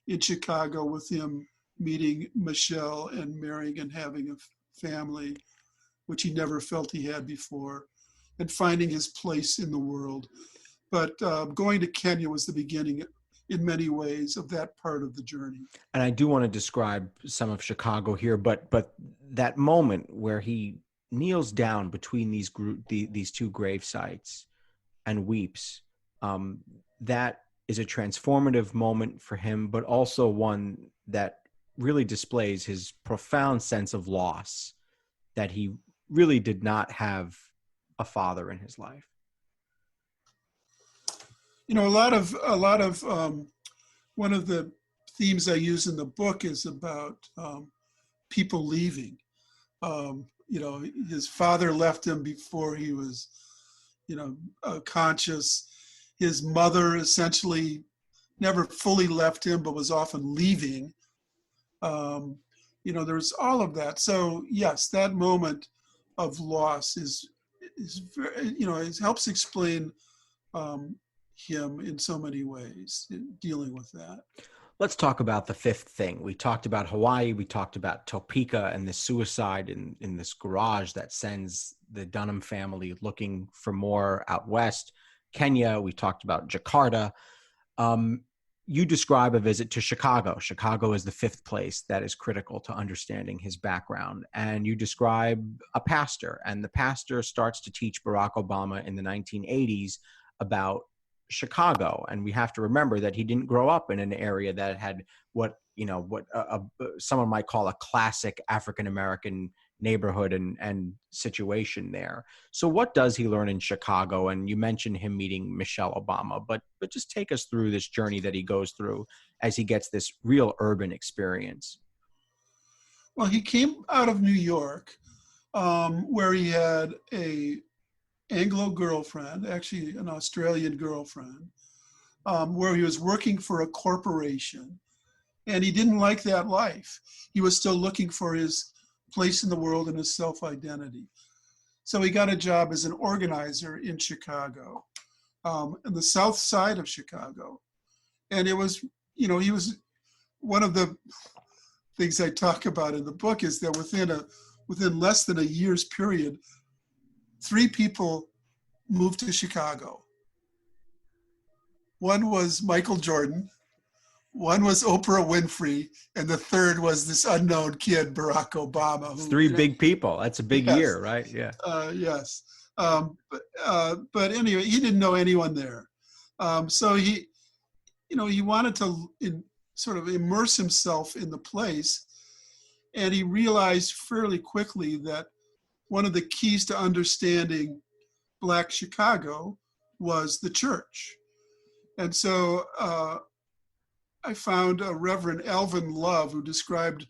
in Chicago with him meeting Michelle and marrying and having a family, which he never felt he had before, and finding his place in the world. But going to Kenya was the beginning, in many ways, of that part of the journey. And I do want to describe some of Chicago here, but that moment where he kneels down between these two grave sites and weeps, that is a transformative moment for him, but also one that really displays his profound sense of loss, that he really did not have a father in his life. A lot of one of the themes I use in the book is about people leaving. His father left him before he was, conscious. His mother essentially never fully left him, but was often leaving. There's all of that. So yes, that moment of loss is very, it helps explain him in so many ways in dealing with that. Let's talk about the fifth thing. We talked about Hawaii. We talked about Topeka and the suicide in this garage that sends the Dunham family looking for more out west. Kenya, we talked about Jakarta. You describe a visit to Chicago. Chicago is the fifth place that is critical to understanding his background. And you describe a pastor, and the pastor starts to teach Barack Obama in the 1980s about Chicago. And we have to remember that he didn't grow up in an area that had what someone might call a classic African-American neighborhood and situation there. So what does he learn in Chicago? And you mentioned him meeting Michelle Obama, but just take us through this journey that he goes through as he gets this real urban experience. Well, he came out of New York, where he had a Anglo girlfriend, actually an Australian girlfriend, where he was working for a corporation, and he didn't like that life. He was still looking for his place in the world and his self-identity. So he got a job as an organizer in Chicago, in the south side of Chicago. And it was, he was, one of the things I talk about in the book is that within less than a year's period, 3 people moved to Chicago. One was Michael Jordan, one was Oprah Winfrey, and the third was this unknown kid, Barack Obama. Who, 3 big people. That's a big year, right? Yeah. Yes. But anyway, he didn't know anyone there. So he wanted to sort of immerse himself in the place. And he realized fairly quickly that one of the keys to understanding Black Chicago was the church. And so I found a Reverend Alvin Love, who described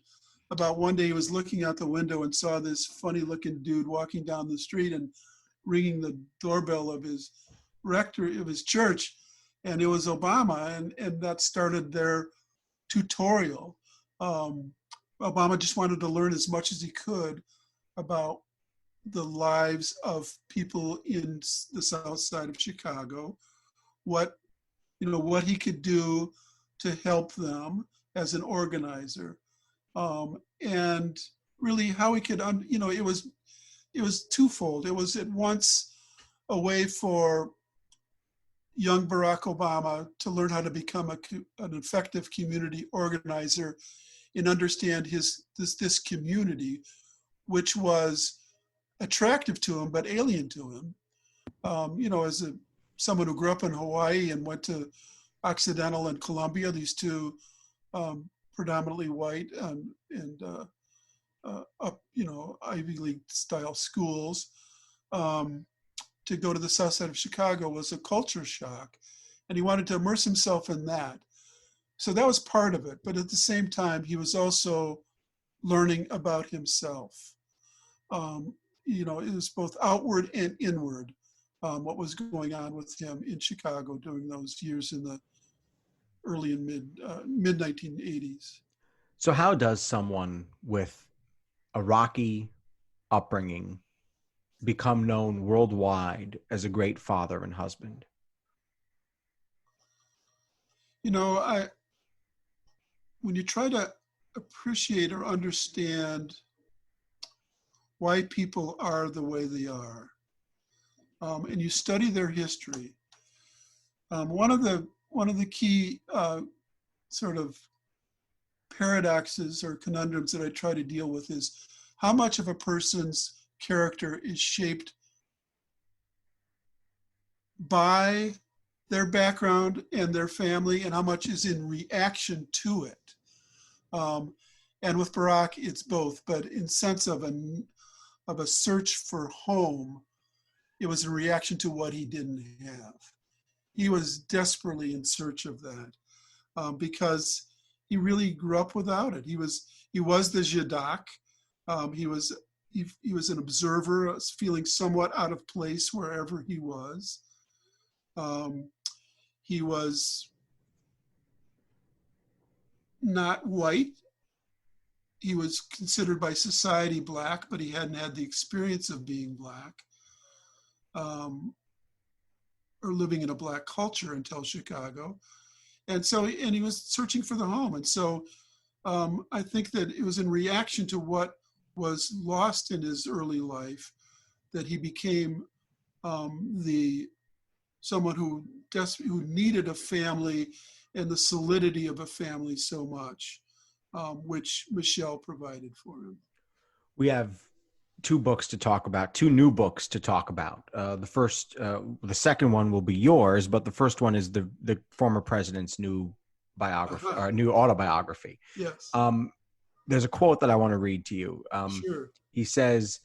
about one day he was looking out the window and saw this funny looking dude walking down the street and ringing the doorbell of his rectory, of his church. And it was Obama, and that started their tutorial. Obama just wanted to learn as much as he could about the lives of people in the South Side of Chicago, what he could do to help them as an organizer, and really how he could, it was twofold. It was at once a way for young Barack Obama to learn how to become an effective community organizer and understand this community, which was attractive to him but alien to him. As someone who grew up in Hawaii and went to Occidental and Columbia, these two predominantly white and Ivy League style schools, to go to the South Side of Chicago was a culture shock, and he wanted to immerse himself in that. So that was part of it. But at the same time, he was also learning about himself. It was both outward and inward, what was going on with him in Chicago during those years in the early and mid 1980s. So how does someone with a rocky upbringing become known worldwide as a great father and husband? When you try to appreciate or understand why people are the way they are, and you study their history, one of the key sort of paradoxes or conundrums that I try to deal with is how much of a person's character is shaped by their background and their family, and how much is in reaction to it. And with Barack, it's both, but in sense of a search for home, it was a reaction to what he didn't have. He was desperately in search of that, because he really grew up without it. He was the Jadak. He was an observer, feeling somewhat out of place wherever he was. He was not white. He was considered by society Black, but he hadn't had the experience of being Black, or living in a Black culture until Chicago. And he was searching for the home. And so I think that it was in reaction to what was lost in his early life that he became someone who needed a family and the solidity of a family so much, which Michelle provided for him. We have two new books to talk about. The second one will be yours, but the first one is the former president's new biography, or new autobiography. Yes. There's a quote that I want to read to you. Sure. He says,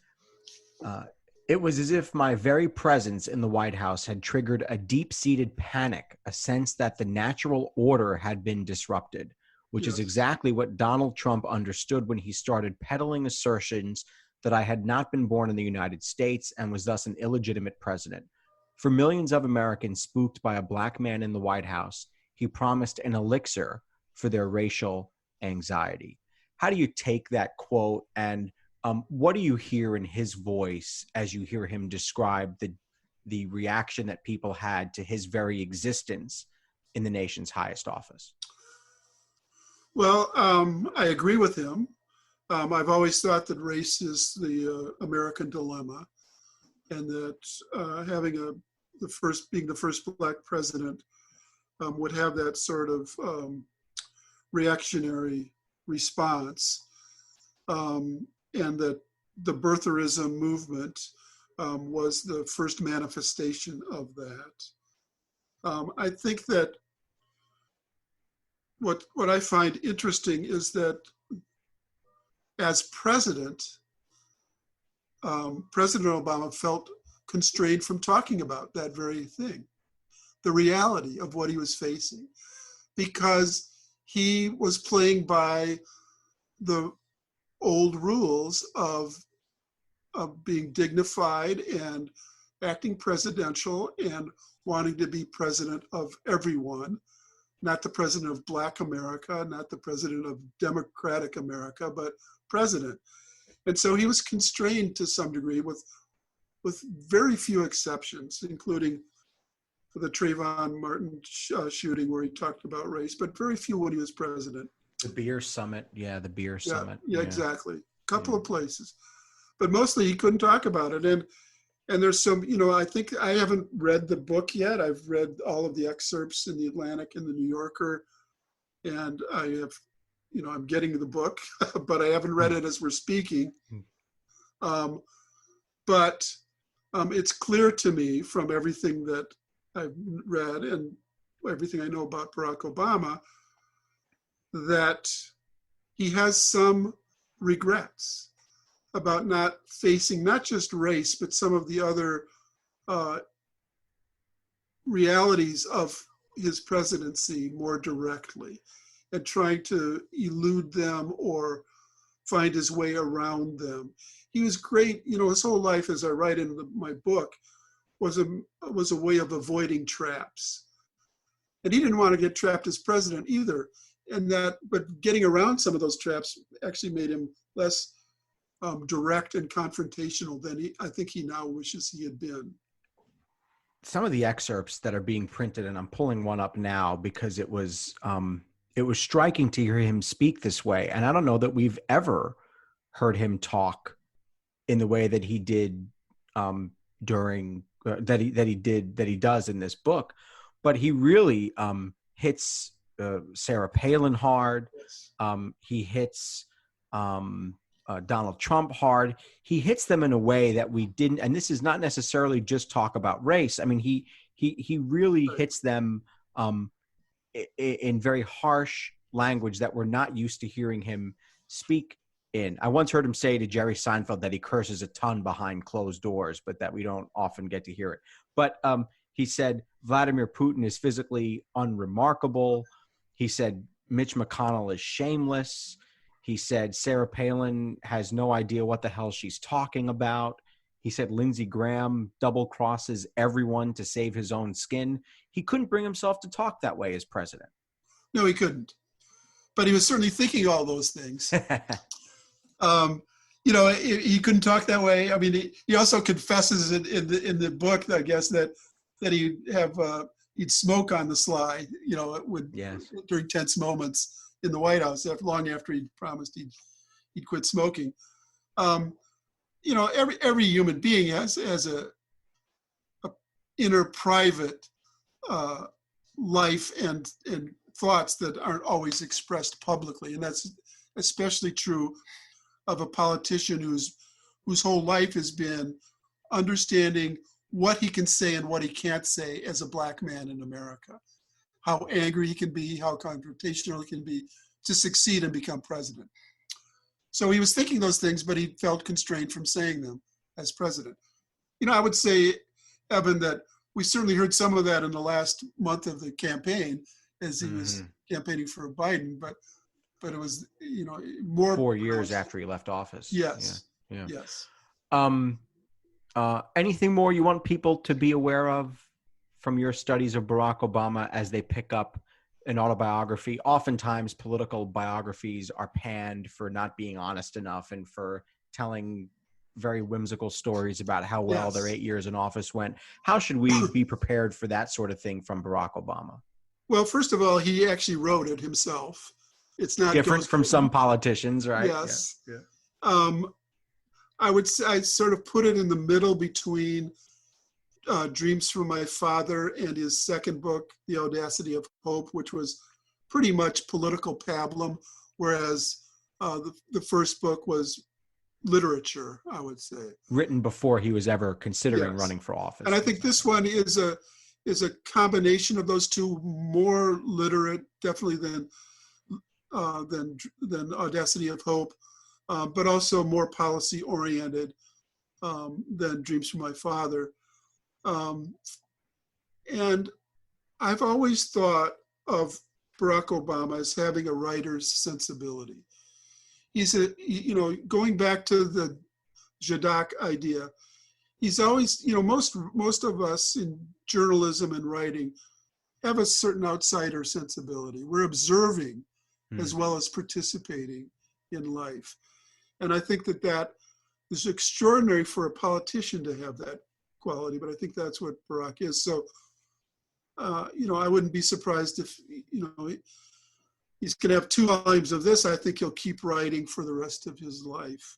"It was as if my very presence in the White House had triggered a deep-seated panic, a sense that the natural order had been disrupted, which is exactly what Donald Trump understood when he started peddling assertions that I had not been born in the United States and was thus an illegitimate president. For millions of Americans spooked by a Black man in the White House, he promised an elixir for their racial anxiety." How do you take that quote, and what do you hear in his voice as you hear him describe the reaction that people had to his very existence in the nation's highest office? Well, I agree with him. I've always thought that race is the American dilemma, and that being the first Black president would have that sort of reactionary response, and that the birtherism movement was the first manifestation of that. I think that what I find interesting is that as president, President Obama felt constrained from talking about that very thing, the reality of what he was facing, because he was playing by the old rules of being dignified and acting presidential and wanting to be president of everyone, not the president of Black America, not the president of Democratic America, but president. And so he was constrained to some degree with very few exceptions, including the Trayvon Martin shooting where he talked about race, but very few when he was president. The beer summit. Yeah, the beer summit. Yeah, exactly. A couple of places. But mostly he couldn't talk about it. And there's some, I think I haven't read the book yet. I've read all of the excerpts in the Atlantic and the New Yorker. And I have, I'm getting the book, but I haven't read it as we're speaking. But it's clear to me from everything that I've read and everything I know about Barack Obama that he has some regrets about not facing not just race, but some of the other realities of his presidency more directly, and trying to elude them or find his way around them. He was great, his whole life, as I write in my book, was a way of avoiding traps. And he didn't want to get trapped as president either. But getting around some of those traps actually made him less direct and confrontational than I think he now wishes he had been. Some of the excerpts that are being printed, and I'm pulling one up now because it was striking to hear him speak this way. And I don't know that we've ever heard him talk in the way that he did that he does in this book. But he really hits Sarah Palin hard. He hits Donald Trump hard. He hits them in a way that we didn't, and this is not necessarily just talk about race. I mean, he really hits them in very harsh language that we're not used to hearing him speak in. I once heard him say to Jerry Seinfeld that he curses a ton behind closed doors, but that we don't often get to hear it. But he said Vladimir Putin is physically unremarkable. He said Mitch McConnell is shameless. He said Sarah Palin has no idea what the hell she's talking about. He said Lindsey Graham double crosses everyone to save his own skin. He couldn't bring himself to talk that way as president. No, he couldn't. But he was certainly thinking all those things. He couldn't talk that way. I mean, he also confesses in the book, I guess, that he'd smoke on the sly, during tense moments in the White House, long after he promised he'd quit smoking. Every human being has a inner private life and thoughts that aren't always expressed publicly, and that's especially true of a politician whose whole life has been understanding what he can say and what he can't say as a Black man in America, how angry he can be, how confrontational he can be to succeed and become president. So he was thinking those things, but he felt constrained from saying them as president. I would say, Evan, that we certainly heard some of that in the last month of the campaign as he was campaigning for Biden, but it was, more 4 years after he left office. Yes. Yeah. Yes. Anything more you want people to be aware of from your studies of Barack Obama as they pick up an autobiography? Oftentimes political biographies are panned for not being honest enough and for telling very whimsical stories about how well their 8 years in office went. How should we be prepared for that sort of thing from Barack Obama? Well, first of all, he actually wrote it himself. It's not different from some politicians, right? Yes. Yeah. I sort of put it in the middle between Dreams from My Father and his second book, The Audacity of Hope, which was pretty much political pablum, whereas the first book was literature, I would say. Written before he was ever considering running for office. And I think this one is is a combination of those two, more literate, definitely than Audacity of Hope, but also more policy oriented than Dreams from My Father. And I've always thought of Barack Obama as having a writer's sensibility. He's going back to the Jadak idea, he's always, most of us in journalism and writing have a certain outsider sensibility. We're observing as well as participating in life. And I think that is extraordinary for a politician to have that quality, but I think that's what Barack is. So, I wouldn't be surprised if, he's going to have 2 volumes of this. I think he'll keep writing for the rest of his life.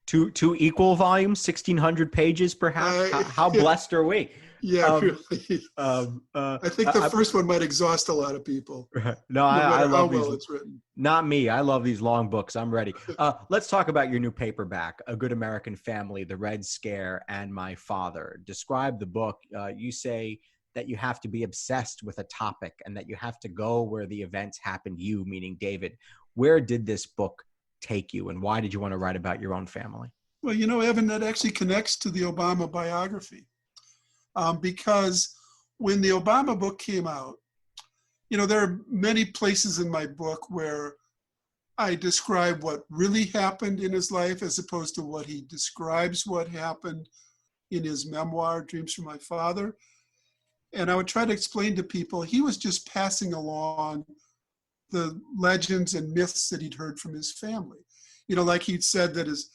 Two equal volumes, 1,600 pages, perhaps. How blessed are we? Yeah, really. I think the first one might exhaust a lot of people. No, I love these. It's written. Not me. I love these long books. I'm ready. Let's talk about your new paperback, A Good American Family, The Red Scare, and My Father. Describe the book. You say that you have to be obsessed with a topic and that you have to go where the events happened, you, meaning David. Where did this book take you, and why did you want to write about your own family? Well, Evan, that actually connects to the Obama biography. Because when the Obama book came out, there are many places in my book where I describe what really happened in his life as opposed to what he describes what happened in his memoir, Dreams from My Father. And I would try to explain to people he was just passing along the legends and myths that he'd heard from his family. Like he'd said that his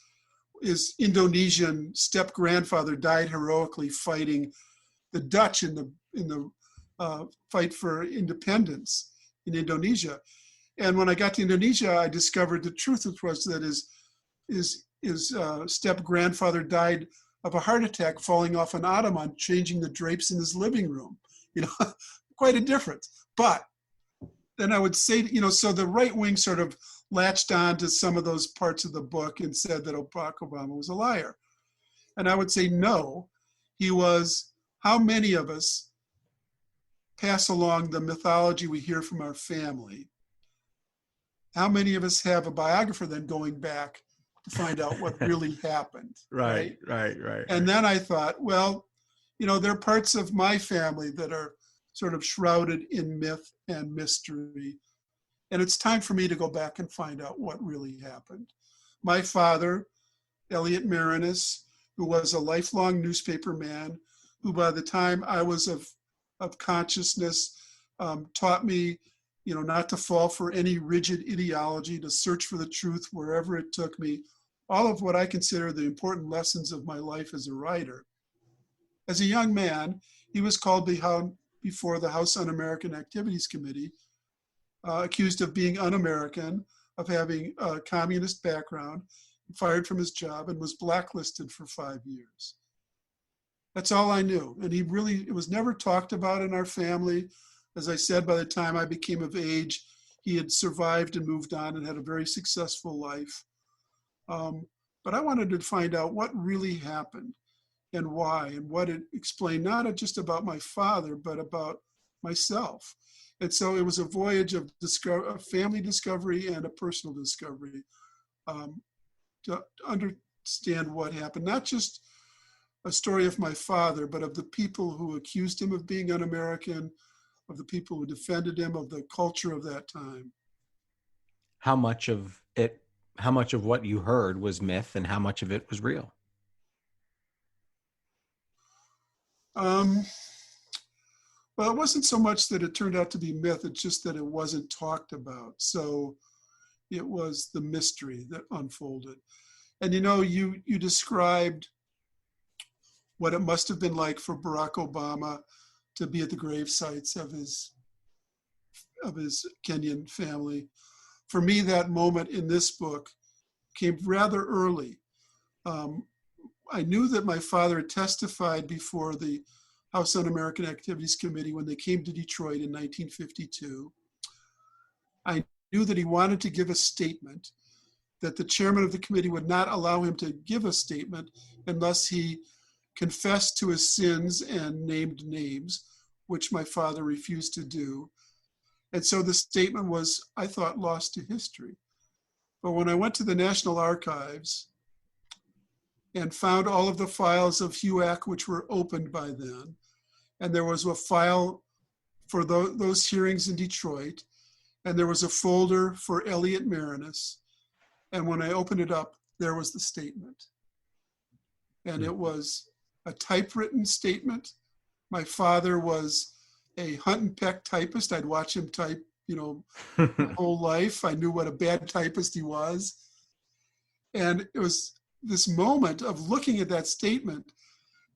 Indonesian step-grandfather died heroically fighting the Dutch in the fight for independence in Indonesia. And when I got to Indonesia, I discovered the truth, which was that his step-grandfather died of a heart attack falling off an ottoman, changing the drapes in his living room. Quite a difference. But then I would say, so the right wing sort of latched on to some of those parts of the book and said that Barack Obama was a liar. And I would say, no, he was. How many of us pass along the mythology we hear from our family? How many of us have a biographer then going back to find out what really happened? Right. And then I thought, well, there are parts of my family that are sort of shrouded in myth and mystery. And it's time for me to go back and find out what really happened. My father, Elliot Maraniss, who was a lifelong newspaper man, who by the time I was of consciousness taught me, not to fall for any rigid ideology, to search for the truth wherever it took me, all of what I consider the important lessons of my life as a writer. As a young man, he was called before the House Un-American Activities Committee, accused of being un-American, of having a communist background, fired from his job, and was blacklisted for 5 years. That's all I knew. And it was never talked about in our family. As I said, by the time I became of age, he had survived and moved on and had a very successful life. But I wanted to find out what really happened and why, and what it explained, not just about my father, but about myself. And so it was a voyage of family discovery and a personal discovery to understand what happened, not just a story of my father, but of the people who accused him of being un-American, of the people who defended him, of the culture of that time. How much of what you heard was myth and how much of it was real? Well, it wasn't so much that it turned out to be myth, it's just that it wasn't talked about. So it was the mystery that unfolded. And you described what it must have been like for Barack Obama to be at the grave sites of his Kenyan family. For me, that moment in this book came rather early. I knew that my father had testified before the House Un-American Activities Committee when they came to Detroit in 1952. I knew that he wanted to give a statement, that the chairman of the committee would not allow him to give a statement unless he confessed to his sins and named names, which my father refused to do. And so the statement was, I thought, lost to history. But when I went to the National Archives and found all of the files of HUAC, which were opened by then, and there was a file for those hearings in Detroit, and there was a folder for Elliot Maraniss, and when I opened it up, there was the statement. And it was a typewritten statement. My father was a hunt and peck typist. I'd watch him type, my whole life. I knew what a bad typist he was. And it was this moment of looking at that statement.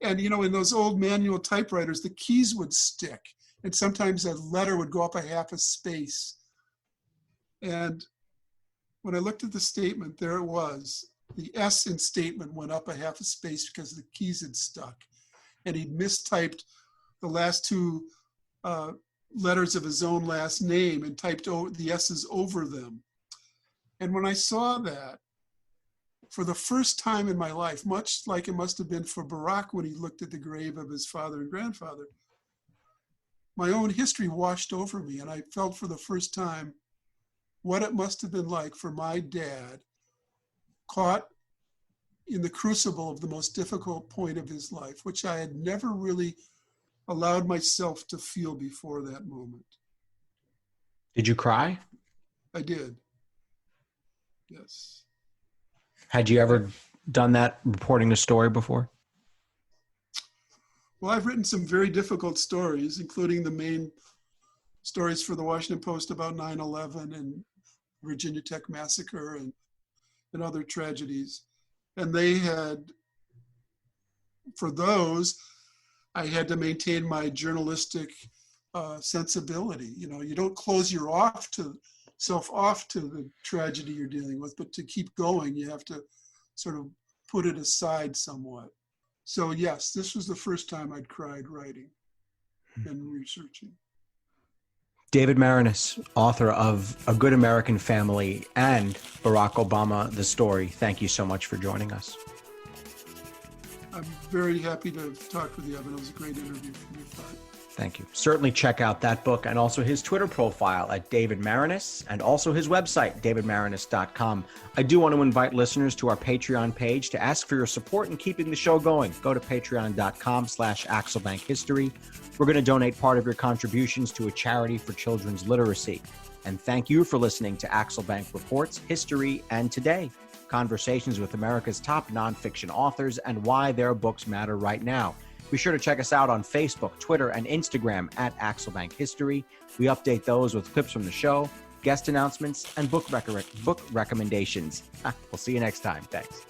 And, in those old manual typewriters, the keys would stick. And sometimes a letter would go up a half a space. And when I looked at the statement, there it was. The S in statement went up a half a space because the keys had stuck. And he'd mistyped the last two letters of his own last name and typed the S's over them. And when I saw that, for the first time in my life, much like it must have been for Barack when he looked at the grave of his father and grandfather, my own history washed over me, and I felt for the first time what it must have been like for my dad, caught in the crucible of the most difficult point of his life, which I had never really allowed myself to feel before that moment. Did you cry? I did. Yes. Had you ever done that reporting a story before? Well, I've written some very difficult stories, including the main stories for the Washington Post about 9/11 and Virginia Tech massacre and other tragedies. And for those, I had to maintain my journalistic sensibility. You don't close yourself off to the tragedy you're dealing with, but to keep going, you have to sort of put it aside somewhat. So yes, this was the first time I'd cried writing and researching. David Maraniss, author of A Good American Family and Barack Obama, The Story. Thank you so much for joining us. I'm very happy to talk with you, Evan. It was a great interview from your part. Thank you. Certainly check out that book and also his Twitter profile at David Maraniss and also his website, davidmaraniss.com. I do want to invite listeners to our Patreon page to ask for your support in keeping the show going. Go to patreon.com/AxelBankHistory. We're going to donate part of your contributions to a charity for children's literacy. And thank you for listening to Axel Bank Reports, History, and Today. Conversations with America's top nonfiction authors and why their books matter right now. Be sure to check us out on Facebook, Twitter, and Instagram at Axel Bank History. We update those with clips from the show, guest announcements, and book recommendations. We'll see you next time. Thanks.